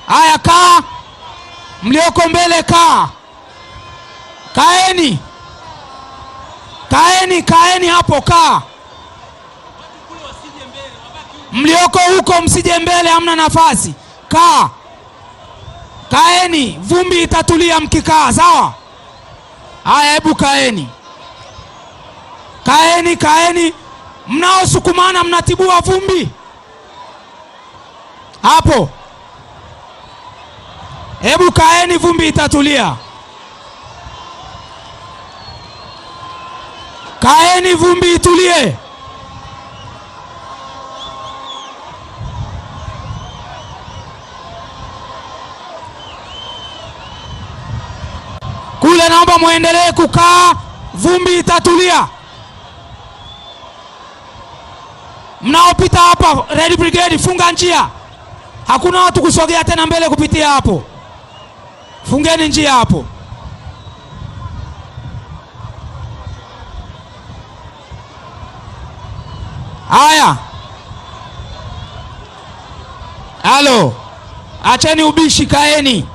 Haya, kaa. Mlioko mbele kaa. Kaeni. Kaeni hapo, kaa. Mlioko huko msije mbele, hamna nafasi. Kaa. Kaeni, vumbi itatulia mkikaa, sawa? Haya, hebu kaeni. Kaeni. Mnaosukumana mnatibua vumbi. Hapo. Hebu kaeni, vumbi itatulia. Kaeni, vumbi itulie. Kule naomba muendelee kukaa, vumbi itatulia. Mnaopita hapa Red Brigade, funga njia. Hakuna watu kusogea tena mbele kupitia hapo. Fungeni njia hapo. Haya. Halo. Acheni ubishi, kaeni.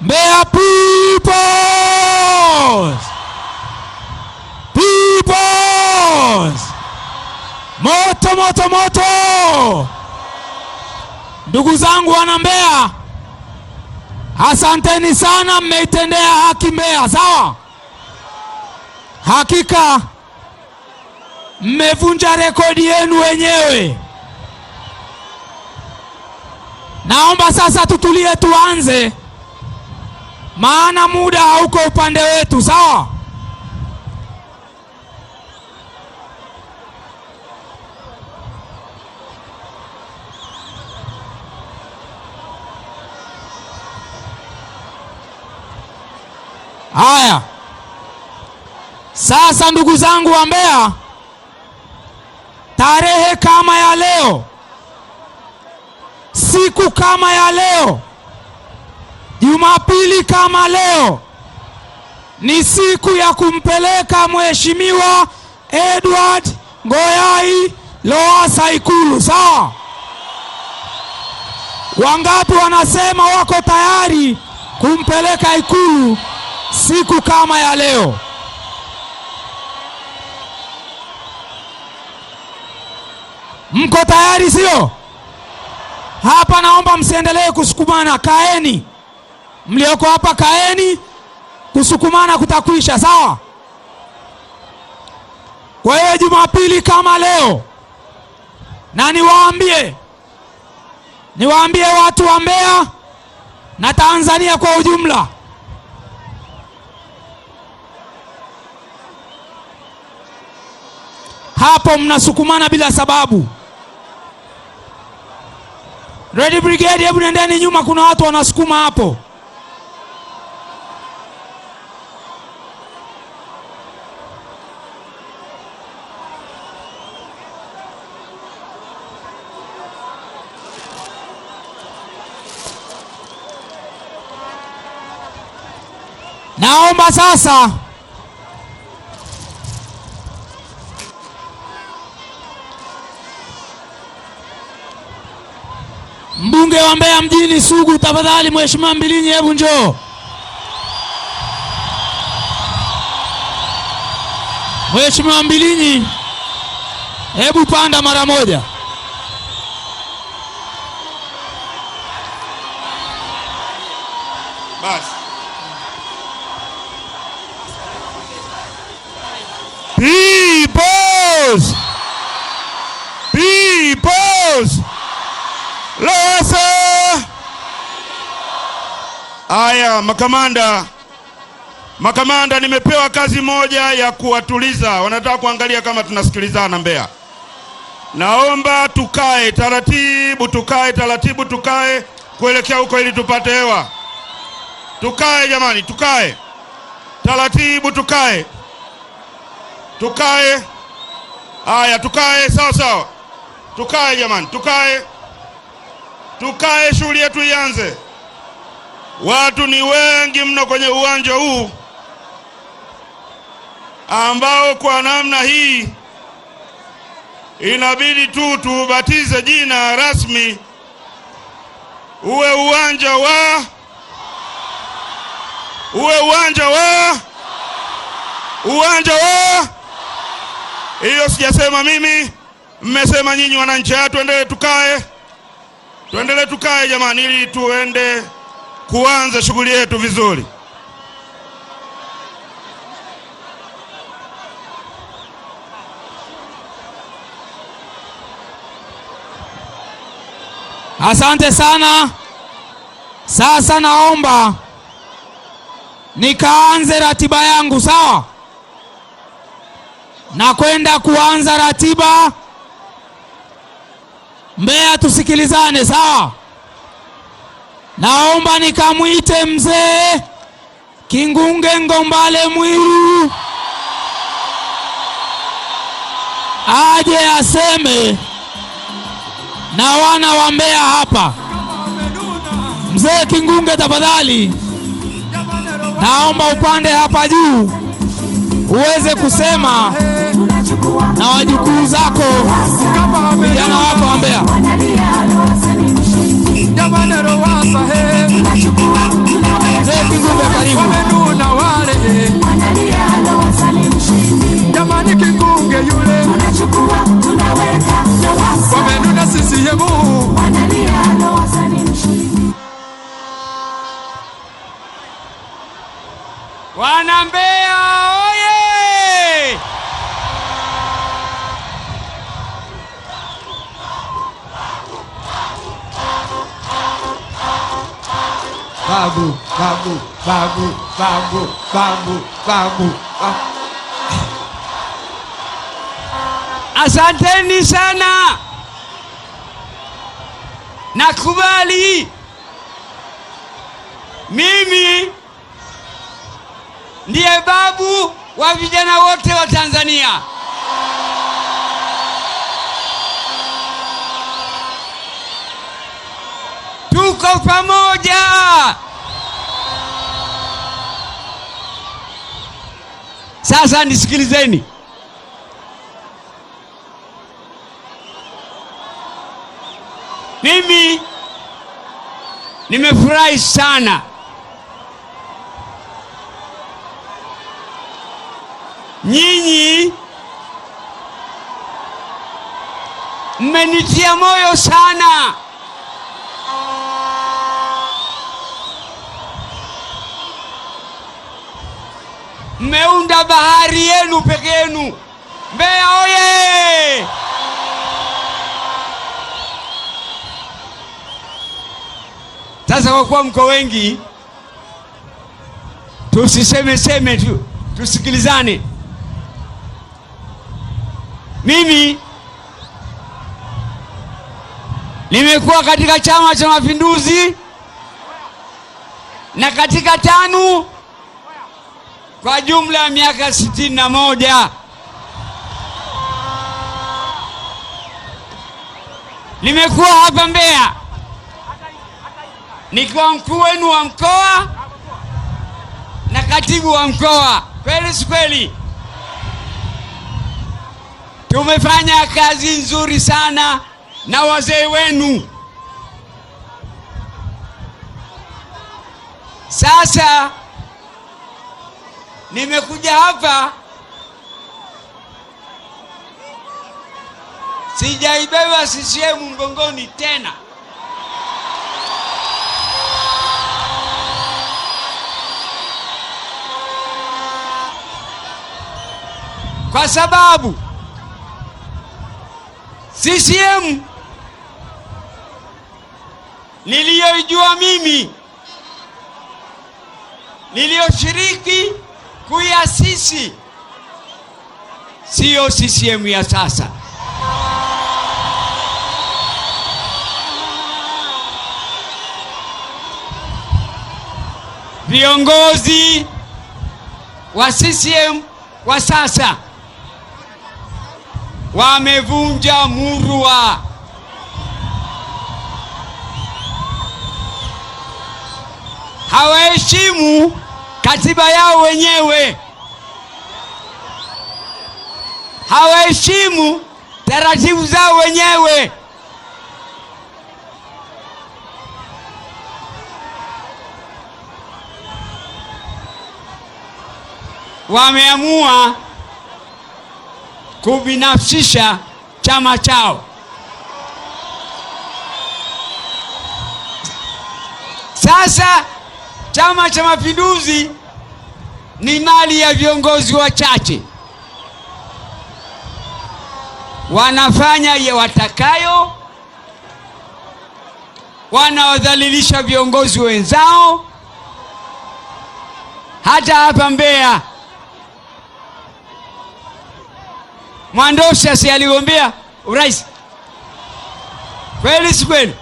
Mbeya Peoples! Moto! Ndugu zangu wana Mbeya, asanteni sana, mmeitendea haki Mbeya, sawa? Hakika mmevunja rekodi yenu wenyewe. Naomba sasa tutulie, tuanze, maana muda hauko upande wetu, sawa? Haya. Sasa ndugu zangu wa Mbeya, tarehe kama ya leo, siku kama ya leo, Jumapili kama leo, ni siku ya kumpeleka Mheshimiwa Edward Ngoyai Lowassa Ikulu, sawa? Wangapi wanasema wako tayari kumpeleka Ikulu siku kama ya leo? Mko tayari, sio? Hapa naomba msiendelee kusukumana, kaeni. Mlioko hapa kaeni, kusukumana kutakwisha, sawa? Kwa hiyo Jumapili kama leo, na niwaambie watu wa Mbeya na Tanzania kwa ujumla, hapo mnasukumana bila sababu. Red Brigade, hebu nendeni nyuma, kuna watu wanasukuma hapo. Naomba sasa mbunge wa Mbeya mjini Sugu, tafadhali Mheshimiwa Mbilinyi, hebu njoo. Mheshimiwa Mbilinyi, hebu panda mara moja. Basi. Peoples! Lowassa! Aya, makamanda, nimepewa kazi moja ya kuwatuliza. Wanataka kuangalia kama tunasikilizana Mbeya. Naomba tukae taratibu, tukae kuelekea huko ili tupate hewa. Tukae jamani, tukae taratibu, tukae. Aya, tukae sawa. Tukae jamani, tukae, shughuli yetu ianze. Watu ni wengi mno kwenye uwanja huu, ambao kwa namna hii inabidi tu tubatize jina rasmi uwe uwanja wa hiyo sijasema mimi, mmesema nyinyi wananchi. Tuendelee tukae jamani, ili tuende kuanza shughuli yetu vizuri. Asante sana. Sasa naomba nikaanze ratiba yangu, sawa? Na kwenda kuanza ratiba. Mbeya tusikilizane, sawa? Naomba nikamwite mzee Kingunge Ngombale Mwiru aje aseme na wana wa Mbeya hapa. Mzee Kingunge, tafadhali naomba upande hapa juu uweze kusema na wajukuu zako, vijana wako wa Mbeya. Mzee Kingunge, karibu. Jamani Kingunge yule wamenuna sisi yemu wana Mbeya oye! Babu. Asanteni sana. Nakubali mimi ndiye babu wa vijana wote wa Tanzania. Tuko pamoja. Sasa nisikilizeni. Mimi nimefurahi sana nyinyi mmenitia moyo sana. Mmeunda bahari yenu peke yenu. Mbeya oye! Sasa kwa kuwa mko wengi, tusiseme tu, tusikilizane. Mimi nimekuwa katika Chama cha Mapinduzi na katika TANU kwa jumla ya miaka 61. Nimekuwa hapa Mbeya nikiwa mkuu wenu wa mkoa na katibu wa mkoa. Kweli si kweli? Tumefanya kazi nzuri sana na wazee wenu. Sasa nimekuja hapa, sijaibeba CCM mgongoni tena. Kwa sababu CCM niliyoijua mimi, niliyoshiriki kuiasisi, siyo CCM ya sasa. Viongozi wa CCM wa sasa wamevunja murwa. Hawaheshimu katiba yao wenyewe, hawaheshimu taratibu zao wenyewe. wameamua kubinafsisha chama chao. Sasa Chama cha Mapinduzi ni mali ya viongozi wachache, wanafanya ya watakayo, wanawadhalilisha viongozi wenzao. Hata hapa Mbeya Mwandosha si aligombea urais? Kweli si kweli?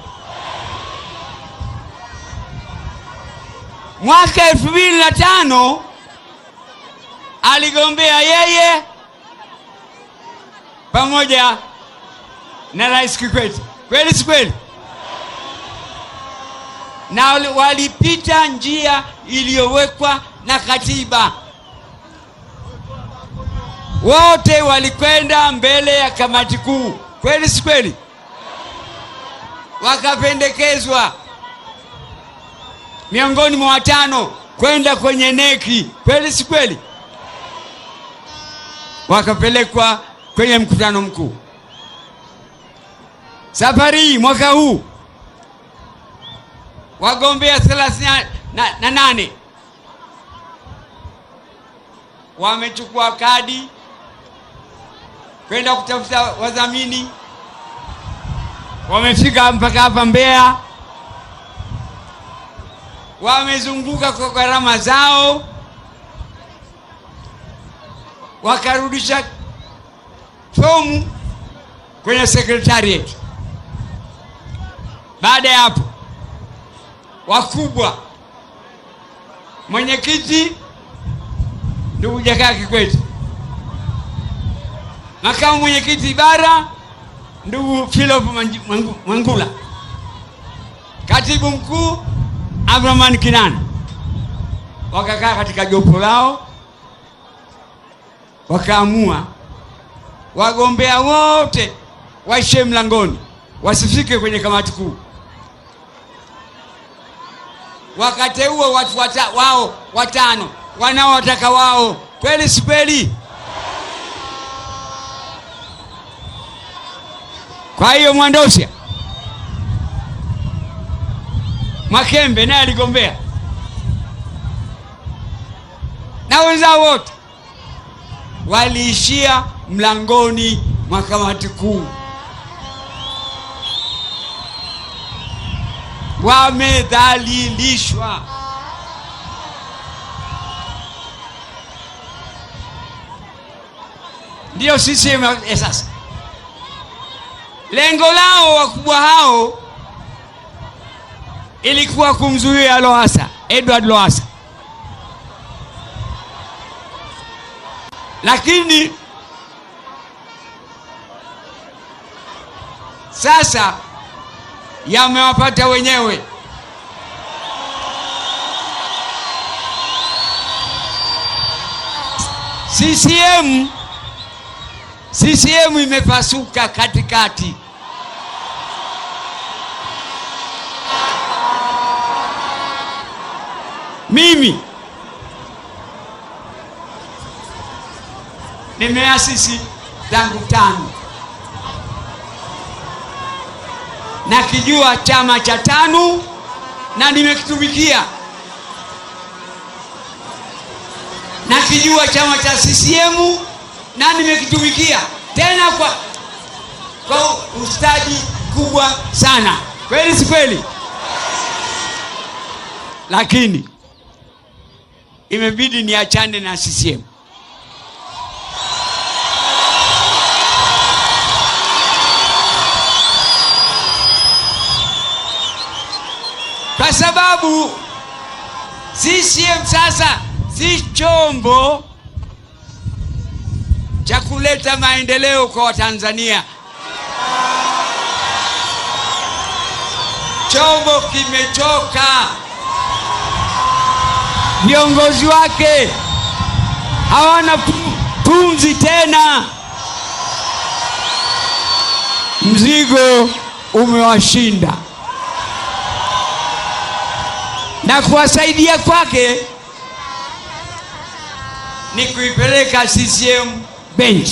Mwaka 2005 aligombea yeye pamoja na Rais Kikwete. Kweli si kweli? Na walipita njia iliyowekwa na katiba. Wote walikwenda mbele ya kamati kuu. Kweli si kweli? Wakapendekezwa miongoni mwa 5 kwenda kwenye neki. Kweli si kweli? Wakapelekwa kwenye mkutano mkuu. Safari mwaka huu wagombea 38 wamechukua kadi kwenda kutafuta wadhamini. Wamefika mpaka hapa Mbeya, wamezunguka kwa gharama zao, wakarudisha fomu kwenye secretariat. Baada ya hapo, wakubwa, mwenyekiti ndugu Jakaya Kikwete, makamu mwenyekiti bara ndugu Philip Mangula, katibu mkuu Abraman Kinana, wakakaa katika jopo lao, wakaamua wagombea wote waishie mlangoni, wasifike kwenye kamati kuu. Wakateua watu wao 5 wanaowataka wao. Kweli si kweli? Kwa hiyo Mwandosha, Makembe naye aligombea na wenzao wote waliishia mlangoni mwa kamati kuu. Wamedhalilishwa. Ndio CCM sasa. Lengo lao wakubwa hao ilikuwa kumzuia Lowassa, Edward Lowassa. Lakini sasa yamewapata wenyewe. CCM imepasuka katikati. Mimi nimeasisi tangu 5, na kijua chama cha 5 na nimekitumikia. Na kijua chama cha CCM na nimekitumikia tena kwa ustadi kubwa sana. Kweli si kweli? Lakini imebidi niachane na CCM. Kwa sababu CCM sasa si chombo cha kuleta maendeleo kwa Watanzania. Chombo kimechoka. Viongozi wake hawana pumzi tena. Mzigo umewashinda. Na kuwasaidia kwake ni kuipeleka CCM bench.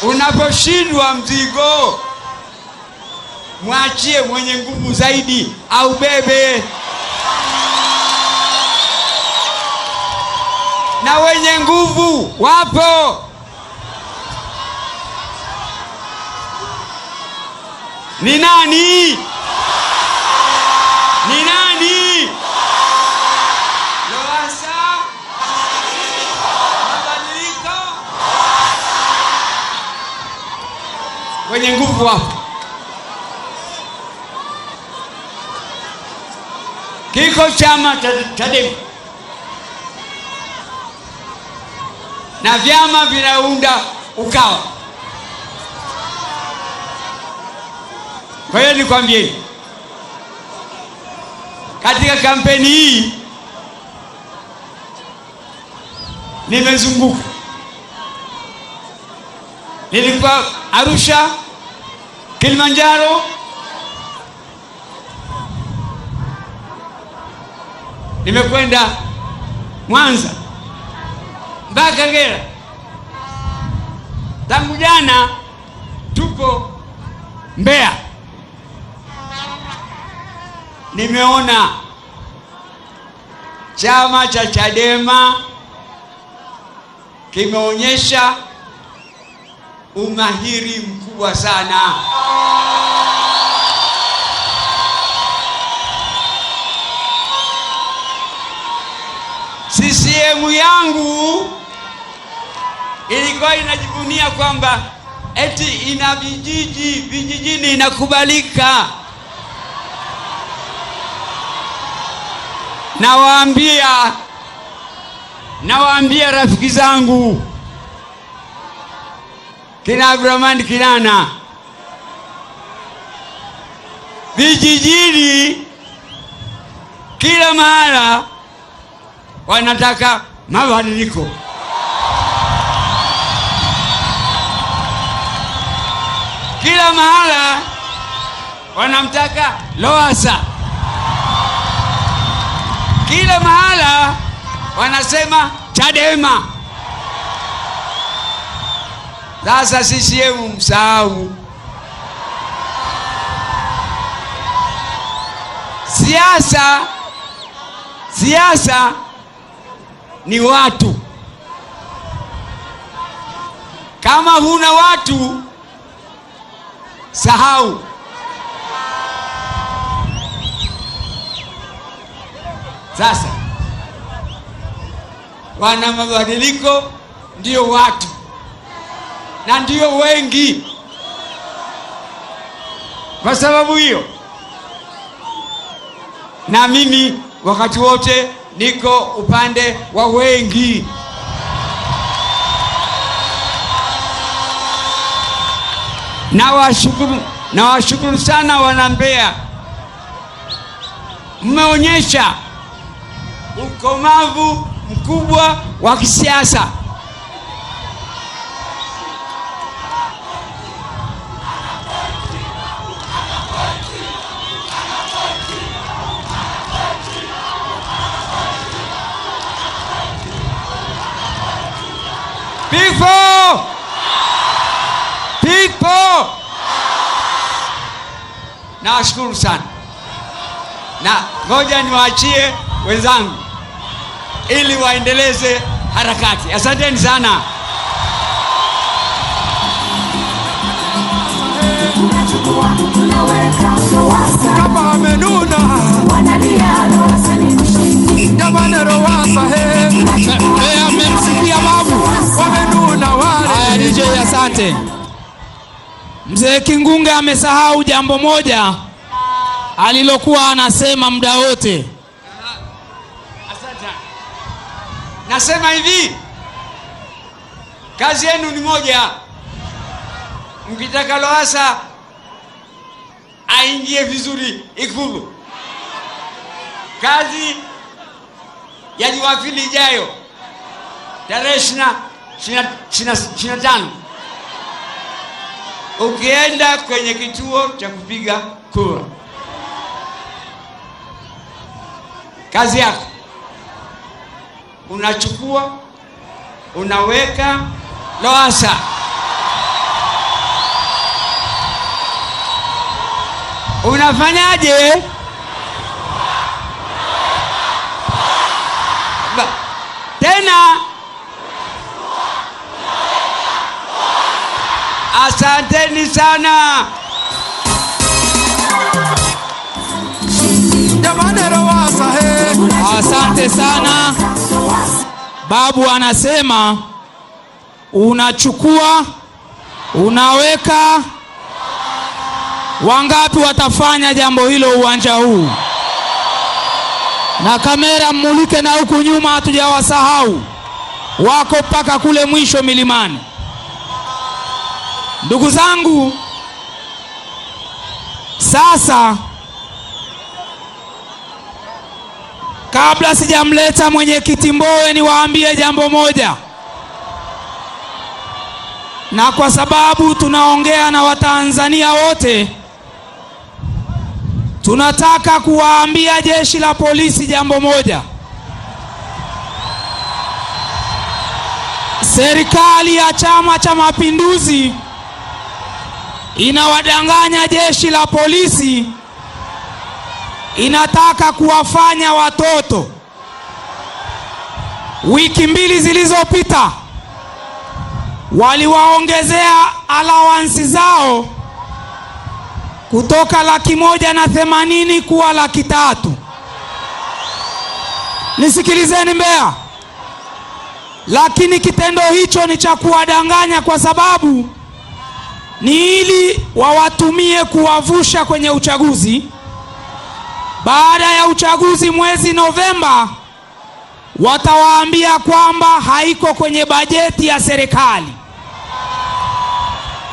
Unaposhindwa mzigo, mwachie mwenye nguvu zaidi au bebe. Na wenye nguvu wapo. Ni nani? Ni nani? Lowassa? Mabadiliko? Wenye nguvu wapo. Kiko chama Chadema na vyama vinaunda Ukawa. Kwa hiyo nikwambie, katika kampeni hii nimezunguka. Nilikuwa Arusha, Kilimanjaro, nimekwenda Mwanza mpaka Kagera. Tangu jana tupo Mbeya. Nimeona chama cha Chadema kimeonyesha umahiri mkubwa sana. CCM yangu ilikuwa inajivunia kwamba eti ina vijijini inakubalika. Nawaambia rafiki zangu kina Abdurahman Kinana, vijijini kila mahala wanataka mabadiliko. Kila mahala wanamtaka Lowassa. Kila mahala wanasema Chadema. Sasa CCM msahau. Siasa ni watu. Kama huna watu, sahau. Sasa wana mabadiliko ndio watu na ndio wengi. Kwa sababu hiyo, na mimi wakati wote niko upande wa wengi. Nawashukuru sana wana Mbeya, mmeonyesha ukomavu mkubwa wa kisiasa. People! Nawashukuru sana, na ngoja niwaachie wenzangu ili waendeleze harakati. Asanteni sana. Kama amenuna jamani, Lowassa amemsikia babu. wamenuna wale. Haya DJ, asante. Mzee Kingunge amesahau jambo moja alilokuwa anasema muda wote. Asante. Nasema hivi, kazi yenu ni moja. Mkitaka Lowassa aingie vizuri Ikulu, kazi ya Jumapili ijayo tarehe 25, ukienda kwenye kituo cha kupiga kura, Kazi yako unachukua, unaweka Lowassa. Unafanyaje? Tena. Asanteni sana. Jamani Lowassa he. Asante sana. Babu anasema unachukua, unaweka. Wangapi watafanya jambo hilo uwanja huu? Na kamera mmulike na huku nyuma, hatujawasahau. Wako mpaka kule mwisho milimani. Ndugu zangu, sasa kabla sijamleta mwenyekiti Mbowe, niwaambie jambo moja. Na kwa sababu tunaongea na Watanzania wote, tunataka kuwaambia jeshi la polisi jambo moja. Serikali ya Chama cha Mapinduzi inawadanganya jeshi la polisi, inataka kuwafanya watoto. Wiki 2 zilizopita waliwaongezea allowance zao kutoka 180,000 kuwa 300,000. Nisikilizeni Mbeya. Lakini kitendo hicho ni cha kuwadanganya, kwa sababu ni ili wawatumie kuwavusha kwenye uchaguzi. Baada ya uchaguzi mwezi Novemba, watawaambia kwamba haiko kwenye bajeti ya serikali,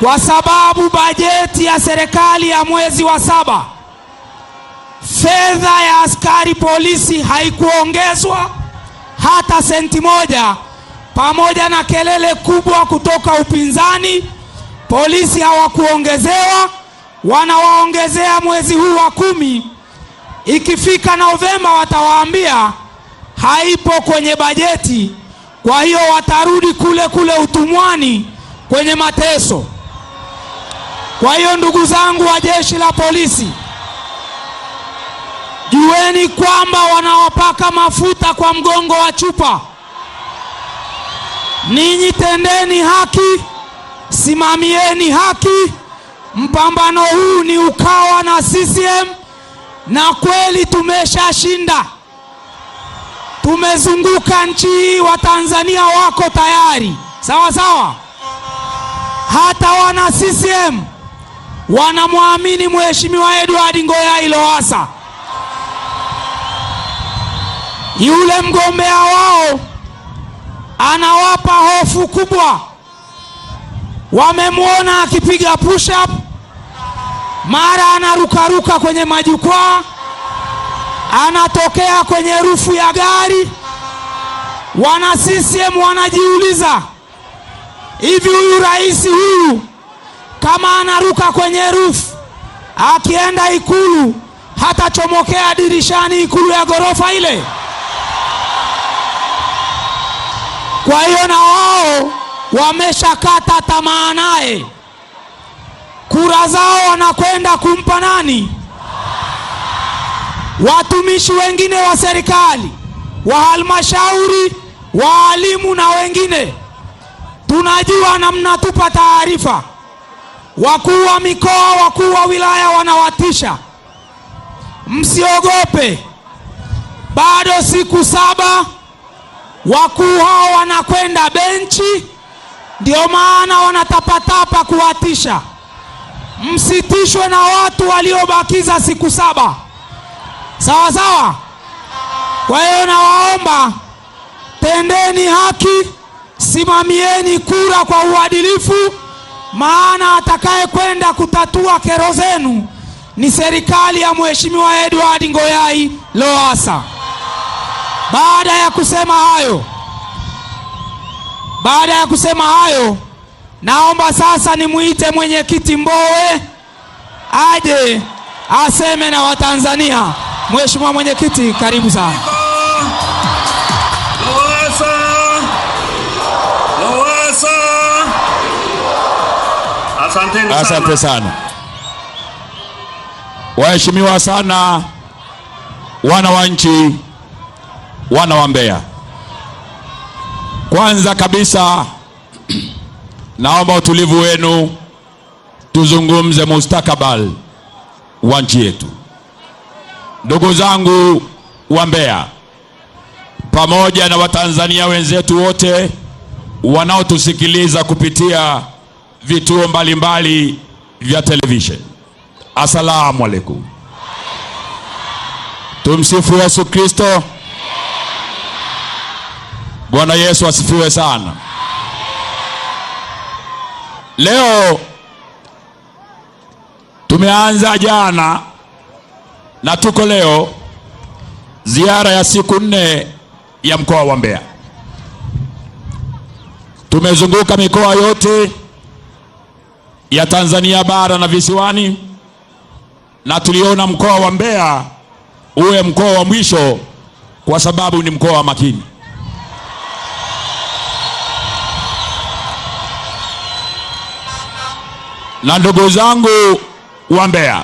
kwa sababu bajeti ya serikali ya mwezi wa 7 fedha ya askari polisi haikuongezwa hata senti moja. Pamoja na kelele kubwa kutoka upinzani, polisi hawakuongezewa. Wanawaongezea mwezi huu wa 10. Ikifika Novemba watawaambia haipo kwenye bajeti. Kwa hiyo watarudi kule kule utumwani, kwenye mateso. Kwa hiyo ndugu zangu wa jeshi la polisi, jueni kwamba wanawapaka mafuta kwa mgongo wa chupa. Ninyi tendeni haki, simamieni haki. Mpambano huu ni Ukawa na CCM, na kweli tumeshashinda. Tumezunguka nchi hii, Watanzania wako tayari. Sawa sawa. Hata wana CCM wanamwamini Mheshimiwa Edward Ngoyai Lowassa. Yule mgombea wao anawapa hofu kubwa. Wamemwona akipiga push up, mara anarukaruka kwenye majukwaa, anatokea kwenye rufu ya gari. Wana CCM wanajiuliza, hivi huyu rais huyu kama anaruka kwenye rufu akienda Ikulu, hata chomokea dirishani Ikulu ya ghorofa ile? Kwa hiyo na wao wameshakata tamaa naye. Kura zao wanakwenda kumpa nani? Watumishi wengine wa serikali, wa halmashauri, waalimu na wengine. Tunajua na mnatupa taarifa. Wakuu wa mikoa, wakuu wa wilaya wanawatisha. Msiogope. Bado siku 7 wakuu hao wanakwenda benchi, ndio maana wanatapatapa kuwatisha. Msitishwe na watu waliobakiza siku 7. Sawa sawa. Kwa hiyo nawaomba, tendeni haki, simamieni kura kwa uadilifu, maana atakaye kwenda kutatua kero zenu ni serikali ya Mheshimiwa Edward Ngoyai Lowassa. Baada ya kusema hayo, naomba sasa nimuite mwenyekiti Mbowe aje aseme na Watanzania. Mheshimiwa mwenyekiti, karibu sana. Asante sana. Waheshimiwa sana wana wa nchi, wana wa Mbeya. Kwanza kabisa naomba utulivu wenu, tuzungumze mustakabali wa nchi yetu. Ndugu zangu wa Mbeya, pamoja na Watanzania wenzetu wote wanaotusikiliza kupitia vituo mbalimbali vya television, asalamu alaykum. Tumsifu Yesu Kristo. Bwana Yesu asifiwe sana. Leo tumeanza jana na tuko leo ziara ya siku 4 ya mkoa wa Mbeya. Tumezunguka mikoa yote ya Tanzania bara na visiwani, na tuliona mkoa wa Mbeya uwe mkoa wa mwisho kwa sababu ni mkoa wa makini. Na ndugu zangu wa Mbeya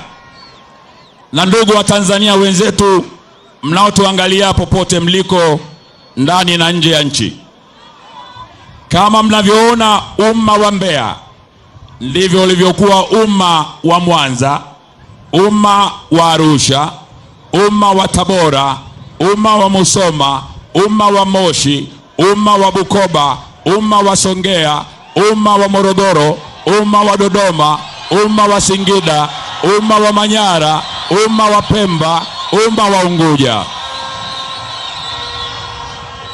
na ndugu wa Tanzania wenzetu mnaotuangalia popote mliko ndani na nje ya nchi, kama mnavyoona umma wa Mbeya ndivyo ulivyokuwa umma wa Mwanza, umma wa Arusha, umma wa Tabora, umma wa Musoma, umma wa Moshi, umma wa Bukoba, umma wa Songea, umma wa Morogoro, umma wa Dodoma, umma wa Singida, umma wa Manyara, umma wa Pemba, umma wa Unguja.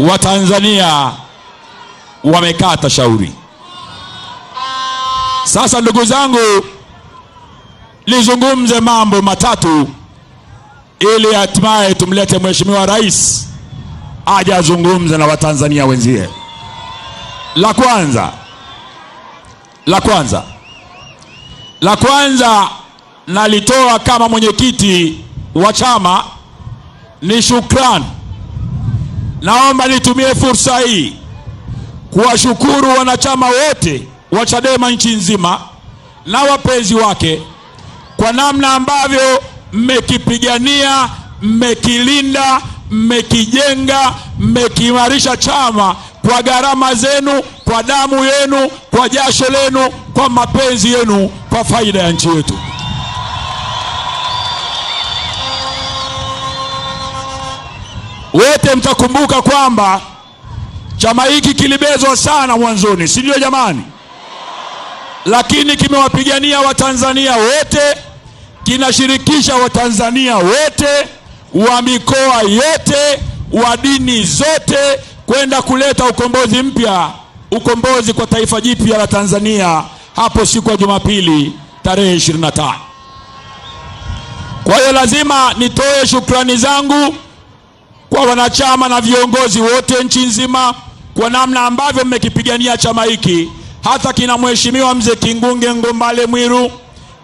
Watanzania wamekata shauri. Sasa ndugu zangu, nizungumze mambo matatu ili hatimaye tumlete Mheshimiwa Rais aje azungumze na Watanzania wenzie. La kwanza nalitoa kama mwenyekiti wa chama ni shukrani. Naomba nitumie fursa hii kuwashukuru wanachama wote wa Chadema nchi nzima na wapenzi wake kwa namna ambavyo mmekipigania, mmekilinda, mmekijenga, mmekiimarisha chama kwa gharama zenu, kwa damu yenu, kwa jasho lenu, kwa mapenzi yenu, kwa faida ya nchi yetu. Wote mtakumbuka kwamba chama hiki kilibezwa sana mwanzoni, si ndio jamani? Lakini kimewapigania Watanzania wote, kinashirikisha Watanzania wote wa mikoa yote, wa dini zote, kwenda kuleta ukombozi mpya, ukombozi kwa taifa jipya la Tanzania hapo siku ya Jumapili tarehe 25. Kwa hiyo lazima nitoe shukrani zangu kwa wanachama na viongozi wote nchi nzima kwa namna ambavyo mmekipigania chama hiki. Hata kina Mheshimiwa Mzee Kingunge Ngombale Mwiru,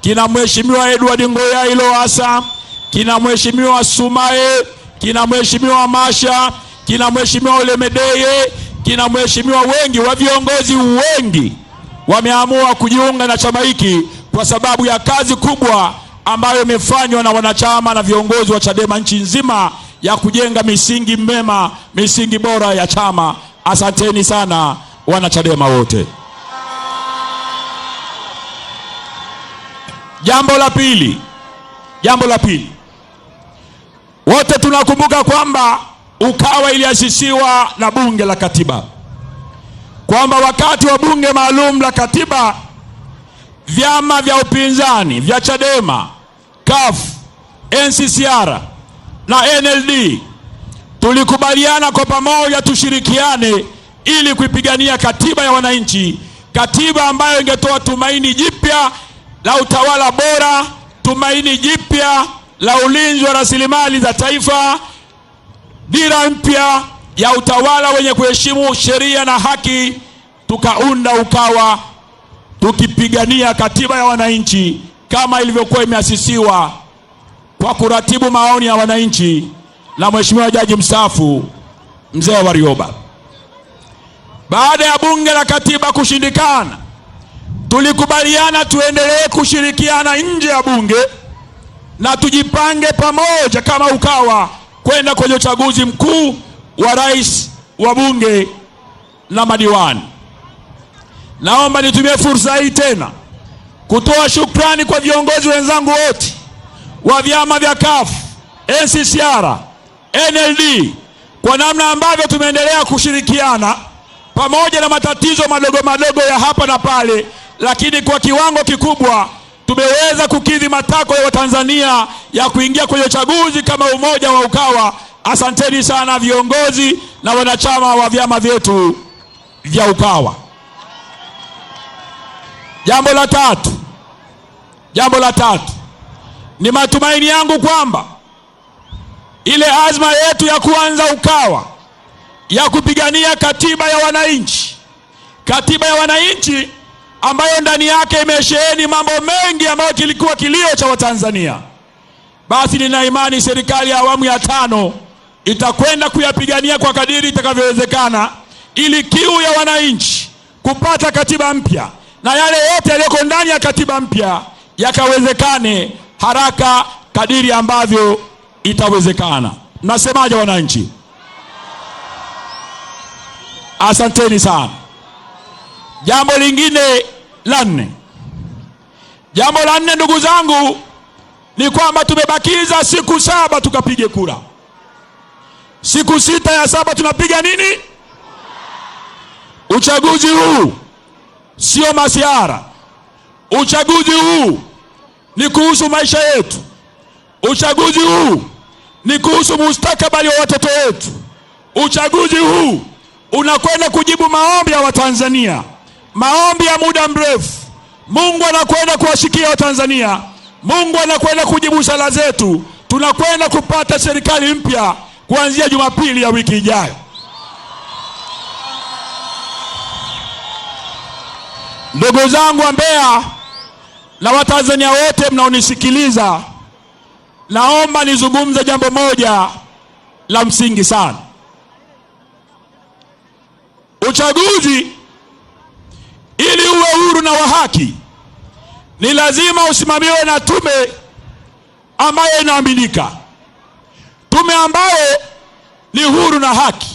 kina Mheshimiwa Edward Ngoyai Lowassa, kina Mheshimiwa Sumaye, kina Mheshimiwa Masha, kina Mheshimiwa Ole Medeye, kina Mheshimiwa wengi wa viongozi wengi wameamua kujiunga na chama hiki kwa sababu ya kazi kubwa ambayo imefanywa na wanachama na viongozi wa Chadema nchi nzima ya kujenga misingi mema, misingi bora ya chama. Asanteni sana wana Chadema wote. Jambo la pili, wote tunakumbuka kwamba UKAWA iliasisiwa na Bunge la Katiba, kwamba wakati wa bunge maalum la katiba vyama vya upinzani vya Chadema, CUF, NCCR na NLD tulikubaliana kwa pamoja tushirikiane ili kuipigania katiba ya wananchi, katiba ambayo ingetoa tumaini jipya la utawala bora, tumaini jipya la ulinzi wa rasilimali za taifa, dira mpya ya utawala wenye kuheshimu sheria na haki. Tukaunda UKAWA tukipigania katiba ya wananchi kama ilivyokuwa imeasisiwa kwa kuratibu maoni ya wananchi na Mheshimiwa Jaji mstaafu Mzee Warioba. Baada ya bunge la katiba kushindikana, tulikubaliana tuendelee kushirikiana nje ya bunge na tujipange pamoja kama Ukawa kwenda kwenye uchaguzi mkuu wa rais, wa bunge na madiwani. Naomba nitumie fursa hii tena kutoa shukrani kwa viongozi wenzangu wote wa vyama vya CUF, NCCR, NLD kwa namna ambavyo tumeendelea kushirikiana pamoja na matatizo madogo madogo ya hapa na pale, lakini kwa kiwango kikubwa tumeweza kukidhi matakwa ya Watanzania ya kuingia kwenye uchaguzi kama umoja wa Ukawa. Asanteni sana viongozi na wanachama wa vyama vyetu vya Ukawa. Jambo la tatu, ni matumaini yangu kwamba ile azma yetu ya kuanza Ukawa ya kupigania katiba ya wananchi ambayo ndani yake imesheheni mambo mengi ambayo kilikuwa kilio cha Watanzania, basi nina imani serikali ya awamu ya 5 itakwenda kuyapigania kwa kadiri itakavyowezekana, ili kiu ya wananchi kupata katiba mpya na yale yote yaliyoko ndani ya katiba mpya yakawezekane haraka kadiri ambavyo itawezekana. Mnasemaje wananchi? Asanteni sana. Jambo la nne, ndugu zangu, ni kwamba tumebakiza siku 7 tukapige kura. Siku 6 ya 7 tunapiga nini? Uchaguzi huu sio masiara. Uchaguzi huu ni kuhusu maisha yetu. Uchaguzi huu ni kuhusu mustakabali wa watoto wetu. Uchaguzi huu unakwenda kujibu maombi ya Watanzania, maombi ya muda mrefu. Mungu anakwenda kuwashikia Watanzania. Mungu anakwenda kujibu sala zetu. Tunakwenda kupata serikali mpya kuanzia Jumapili ya wiki ijayo. Ndugu zangu wa Mbeya na Watanzania wote mnaonisikiliza, naomba nizungumze jambo moja la msingi sana. Uchaguzi ili uwe huru na wa haki ni lazima usimamiwe na tume ambayo inaaminika, tume ambayo ni huru na haki.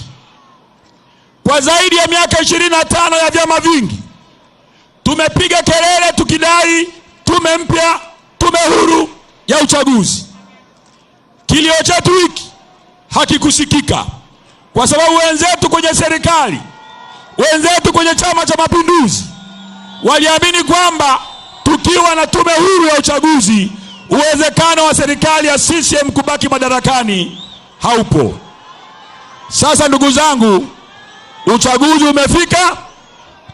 Kwa zaidi ya miaka 25 ya vyama vingi tumepiga kelele tukidai tume mpya, tume huru ya uchaguzi. Kilio chetu hiki hakikusikika kwa sababu wenzetu kwenye serikali, wenzetu kwenye Chama cha Mapinduzi waliamini kwamba tukiwa na tume huru ya uchaguzi uwezekano wa serikali ya CCM kubaki madarakani haupo. Sasa ndugu zangu, uchaguzi umefika.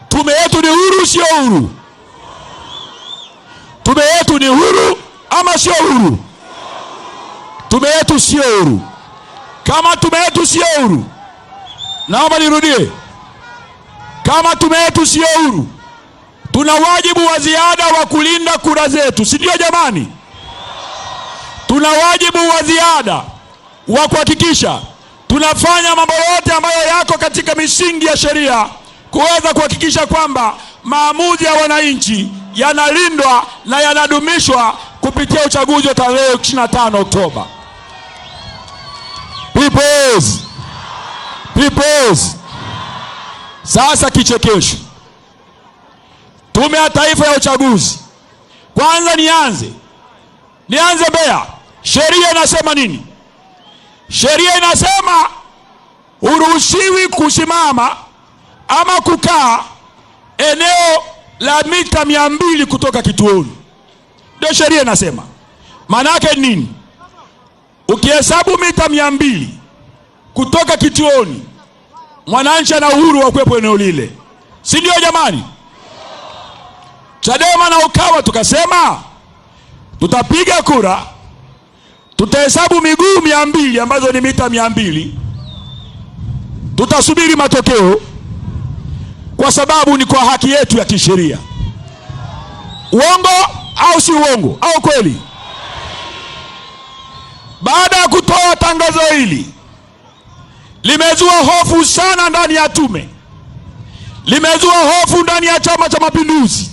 Tume yetu ni huru, sio huru? Tume yetu ni huru ama sio huru? Tume yetu sio huru. Kama tume yetu sio huru, naomba nirudie, kama tume yetu sio huru, tuna wajibu wa ziada wa kulinda kura zetu, si ndio jamani? Tuna wajibu wa ziada wa kuhakikisha tunafanya mambo yote ambayo yako katika misingi ya sheria kuweza kuhakikisha kwamba maamuzi ya wananchi yanalindwa na yanadumishwa kupitia uchaguzi wa tarehe 25 Oktoba. Peoples. Sasa kichekesho. Tume ya Taifa ya Uchaguzi. Kwanza nianze Mbeya. Sheria inasema nini? Sheria inasema huruhusiwi kusimama ama kukaa eneo la mita 200 kutoka kituoni. Ndio sheria inasema. Maana yake nini? Ukihesabu mita 200 kutoka kituoni, mwananchi ana uhuru wa kuwepo eneo lile, si ndio jamani? Chadema na Ukawa tukasema tutapiga kura, tutahesabu miguu 200 ambazo ni mita 200, tutasubiri matokeo kwa sababu ni kwa haki yetu ya kisheria. Uongo au si uongo au kweli? Baada ya kutoa tangazo hili, limezua hofu sana ndani ya tume, limezua hofu ndani ya Chama cha Mapinduzi,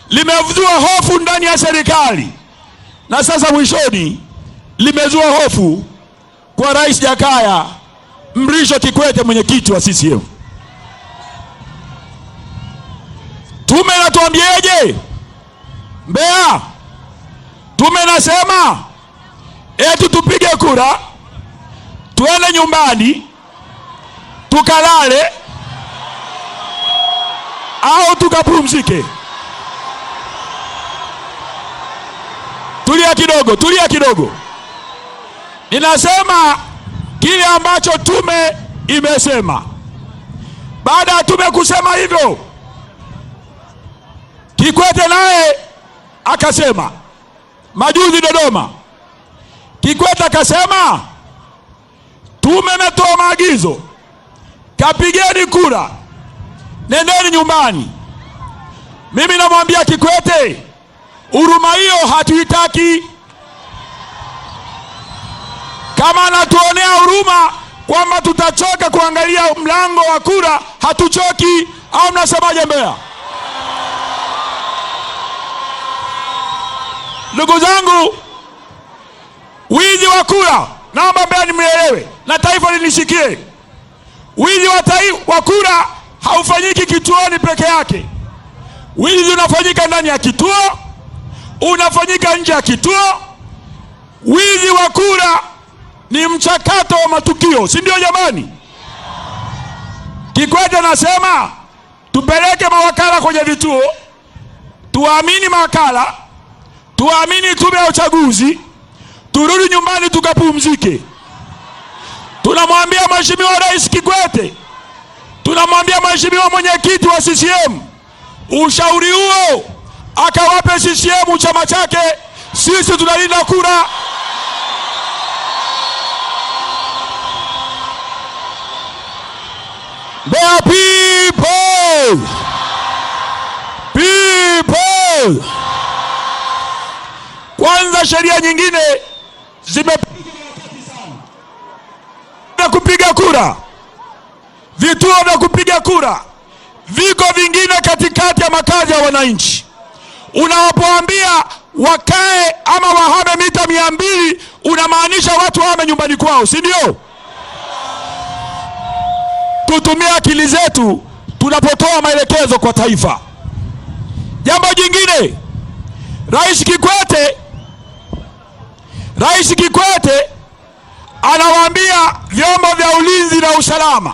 limezua hofu ndani ya serikali, na sasa mwishoni limezua hofu kwa Rais Jakaya Mrisho Kikwete, mwenyekiti wa CCM. Tume inatuambieje Mbeya? Tume inasema eti tupige kura, tuende nyumbani tukalale au tukapumzike. Tulia kidogo. Ninasema kile ambacho tume imesema. Baada ya tume kusema hivyo, Kikwete naye akasema majuzi Dodoma. Kikwete akasema tume imetoa maagizo, kapigeni kura, nendeni nyumbani. Mimi namwambia Kikwete, huruma hiyo hatuitaki. Kama anatuonea huruma kwamba tutachoka kuangalia mlango wa kura, hatuchoki. Au mnasemaje Mbeya? Ndugu zangu, wizi wa kura, naomba Mbeya nimeelewe na taifa linishikie. Wizi wa kura haufanyiki kituoni peke yake. Wizi unafanyika ndani ya kituo, unafanyika nje ya kituo. Wizi wa kura ni mchakato wa matukio, si ndio jamani? Kikwete anasema tupeleke mawakala kwenye vituo, tuamini mawakala, tuamini tume ya uchaguzi, turudi nyumbani tukapumzike. Tunamwambia Mheshimiwa Rais Kikwete, tunamwambia Mheshimiwa mwenyekiti wa CCM, ushauri huo akawape CCM chama chake. Sisi tunalinda kura. Mbeya people. Kwanza, sheria nyingine zimepiga kupiga kura, vituo vya kupiga kura viko vingine katikati ya makazi ya wananchi. Unawapoambia wakae ama wahame mita 200, unamaanisha watu wahame nyumbani kwao, si ndio? Tutumie akili zetu tunapotoa maelekezo kwa taifa. Jambo jingine, Rais Kikwete anawaambia vyombo vya ulinzi na usalama,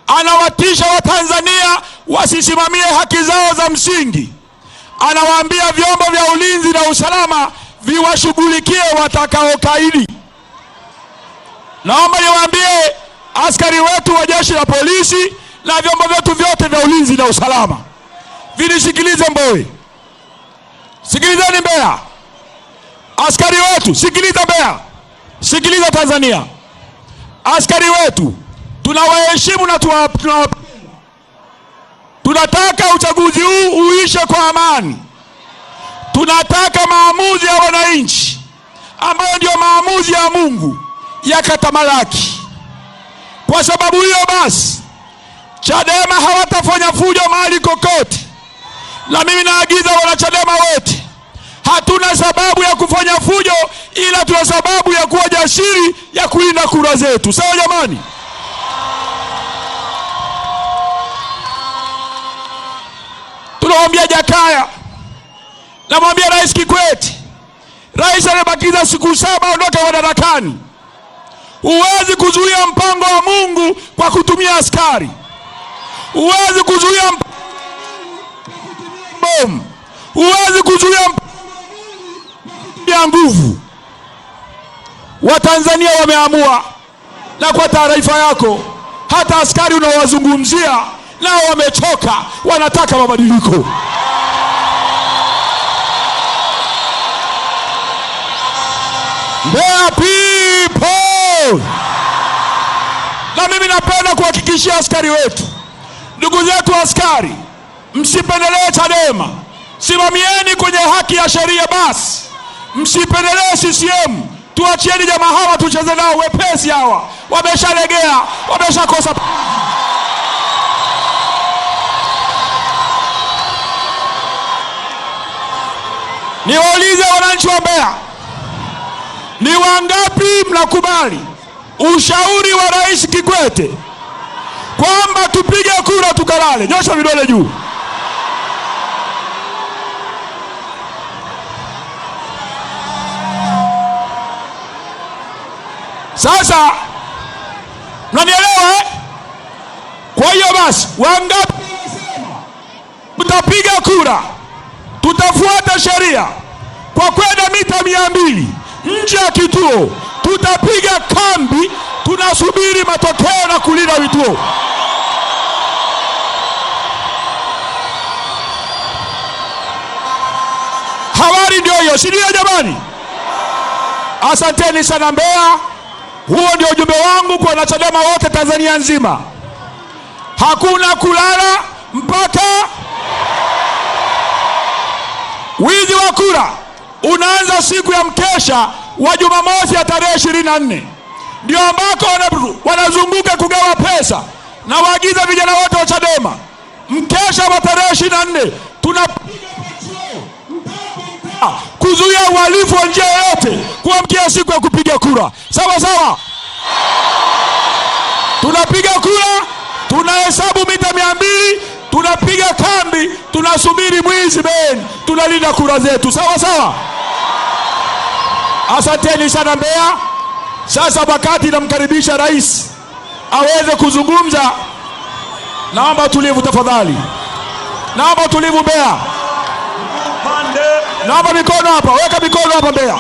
anawatisha Watanzania wasisimamie haki zao za msingi. Anawaambia vyombo vya ulinzi na usalama viwashughulikie watakaokaidi. Naomba niwaambie askari wetu wa jeshi la polisi na vyombo vyetu vyote vya ulinzi na usalama vinisikilize Mbowe. Sikilizeni Mbeya. Askari wetu, sikiliza Mbeya. Sikiliza Tanzania. Askari wetu tunawaheshimu na tunataka uchaguzi huu uishe kwa amani. Tunataka maamuzi ya wananchi ambayo ndio maamuzi ya Mungu yakatamalaki. Kwa sababu hiyo basi, Chadema hawatafanya fujo mahali kokote. Na mimi naagiza wanachadema wote, hatuna sababu ya kufanya fujo, ila tuna sababu ya kuwa jasiri ya kulinda kura zetu. Sawa jamani? Tunamwambia Jakaya, namwambia Rais Kikwete, rais amebakiza siku 7 ondoke madarakani. Huwezi kuzuia mpango wa Mungu kwa kutumia askari. Huwezi kuzuia bomu. Huwezi kuzuia ya nguvu. Watanzania wameamua, na kwa taarifa yako, hata askari unaowazungumzia nao wamechoka, wanataka mabadiliko. Mbeya people. Na mimi napenda kuhakikishia askari wetu, ndugu zetu askari, msipendelee Chadema. Simamieni kwenye haki ya sheria basi. Msipendelee CCM. Tuachieni jamaa hawa tucheze nao wepesi hawa. Wameshalegea, wameshakosa. Niwaulize wananchi wa Mbeya, ni wangapi mnakubali ushauri wa Rais Kikwete kwamba tupige kura tukalale? Nyosha vidole juu. Sasa mnanielewa eh? Kwa hiyo basi, wangapi tutapiga kura, tutafuata sheria kwa kwenda mita 200 nje ya kituo, tutapiga kambi, tunasubiri matokeo na kulinda vituo. Habari ndio hiyo, si ndio jamani? Asanteni sana Mbeya. Huo ndio ujumbe wangu kwa wanachadema wote Tanzania nzima. Hakuna kulala mpaka wizi wa kura unaanza siku ya mkesha wa Jumamosi ya tarehe 24. Ndio ambako wanazunguka kugawa pesa, na waagiza vijana wote wa Chadema, mkesha wa tarehe 24 tunapiga kuzuia uhalifu wa njia yoyote kuamkia siku ya kupiga kura. Sawa sawa, tunapiga kura, tunahesabu mita 200, tunapiga kambi, tunasubiri mwizi Ben, tunalinda kura zetu. Sawa sawa, asanteni sana Mbeya. Sasa wakati namkaribisha rais aweze kuzungumza, naomba utulivu tafadhali, naomba utulivu Mbeya. Naomba mikono hapa, weka mikono hapa Mbeya.